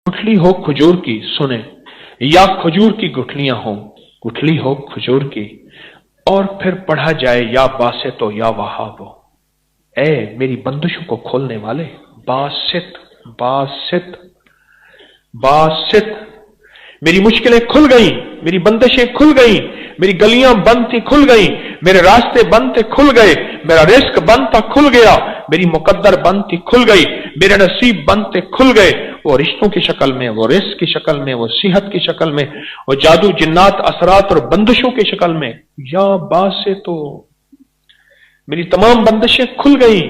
गुठली हो खजूर की सुने, या खजूर की गुठलियां हो, गुठली हो खजूर की, और फिर पढ़ा जाए या बासित हो या वहाब हो। ए मेरी बंदिशों को खोलने वाले, बासित बासित बासित, मेरी मुश्किलें खुल गई, मेरी बंदिशें खुल गई, मेरी गलियां बंद थी खुल गई, मेरे रास्ते बंद थे खुल गए, मेरा रिस्क बंद था खुल गया, मेरी मुकद्दर बंद थी खुल गई, मेरे नसीब बंद थे खुल गए। वो रिश्तों की शक्ल में, वो रिस्क की शक्ल में, वो सेहत की शक्ल में, वो जादू जिन्नात असरात और बंदिशों की शक्ल में, या बासे तो मेरी तमाम बंदिशें खुल गई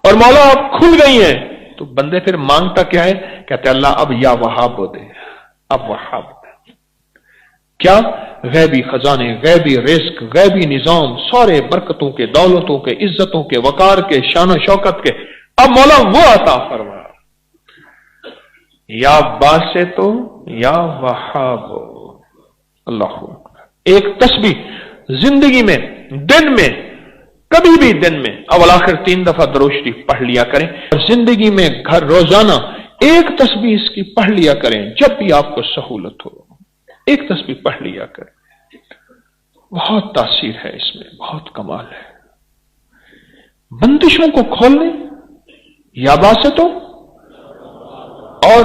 और मौला अब खुल गई हैं। तो बंदे फिर मांगता क्या है? कहते अल्लाह अब या वहाब दे, अब वहाब दे। क्या? गैबी खजाने, गैबी रिस्क, गैबी निजाम, सारे बरकतों के, दौलतों के, इज्जतों के, वकार के, शान शौकत के, अब मौला वो अता फरमा। या बासे तो या वहाब। अल्लाह। एक तस्बीह जिंदगी में, दिन में, कभी भी दिन में अवल आखिर 3 दफा दरूद शरीफ पढ़ लिया करें, और जिंदगी में घर रोजाना एक तस्बीह इसकी पढ़ लिया करें। जब भी आपको सहूलत हो एक तस्बीह पढ़ लिया करें। बहुत तासीर है इसमें, बहुत कमाल है। बंदिशों को खोलने, या बासतों, और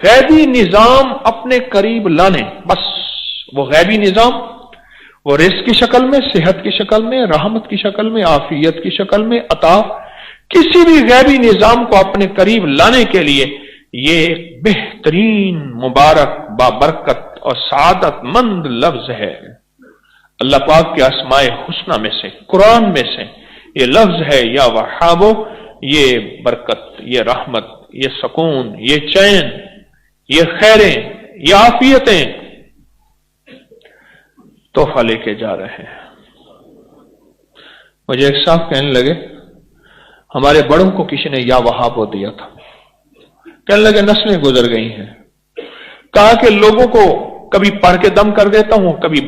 गैबी निजाम अपने करीब लाने। बस वो गैबी निजाम, वो रिस्क की शक्ल में, सेहत की शक्ल में, रहमत की शक्ल में, आफियत की शक्ल में, अता, किसी भी गैबी निजाम को अपने करीब लाने के लिए ये एक बेहतरीन, मुबारक, बाबरकत और सादतमंद लफ्ज है। अल्लाह पाक के अस्माए हुस्ना में से, कुरान में से ये लफ्ज है, या वहाबो। ये बरकत, ये रहमत, ये सुकून, ये चैन, ये खैरें, ये आफियतें तोहफा लेके जा रहे हैं। मुझे एक साहब कहने लगे, हमारे बड़ों को किसी ने या वहाबो दिया था। कहने लगे नस्लें गुजर गई हैं। कहा कि लोगों को कभी पढ़ के दम कर देता हूं, कभी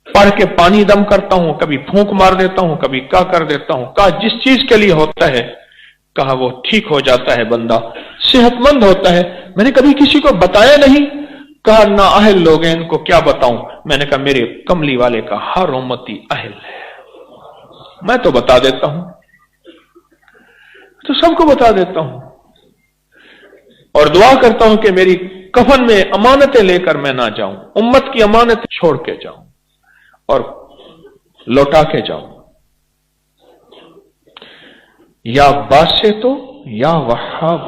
पढ़ के पानी दम करता हूं, कभी फूंक मार देता हूं, कभी क्या कर देता हूं। कहा जिस चीज के लिए होता है, कहा वो ठीक हो जाता है, बंदा सेहतमंद होता है। मैंने कभी किसी को बताया नहीं। कहा ना अहल लोग हैं, इनको क्या बताऊं। मैंने कहा मेरे कमली वाले का हर उम्मती अहल है, मैं तो बता देता हूं, तो सबको बता देता हूं, और दुआ करता हूं कि मेरी कफन में अमानतें लेकर मैं ना जाऊं, उम्मत की अमानतें छोड़ के जाऊं और लौटा के जाऊं। या बासे तो या वहाब।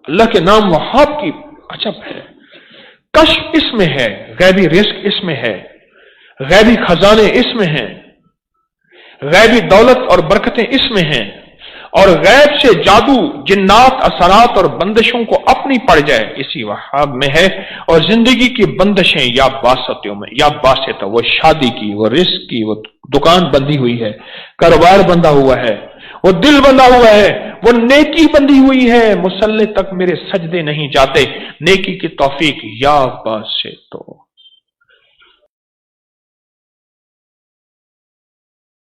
अल्लाह के नाम वहाब की अजब है। कश्फ इसमें है, गैबी रिस्क इसमें है, गैबी खजाने इसमें हैं, गैबी दौलत और बरकतें इसमें हैं, और गैब से जादू, जिन्नात, असरात और बंदिशों को अपनी पड़ जाए इसी वहाब में है। और जिंदगी की बंदिशें या बासतों में, या बासत, वो शादी की, वो रिस्क की, वो दुकान बंधी हुई है, कारोबार बंधा हुआ है, वो दिल बंधा हुआ है, वो नेकी बंधी हुई है, मुसल्ले तक मेरे सजदे नहीं जाते, नेकी की तौफीक या बासे तो।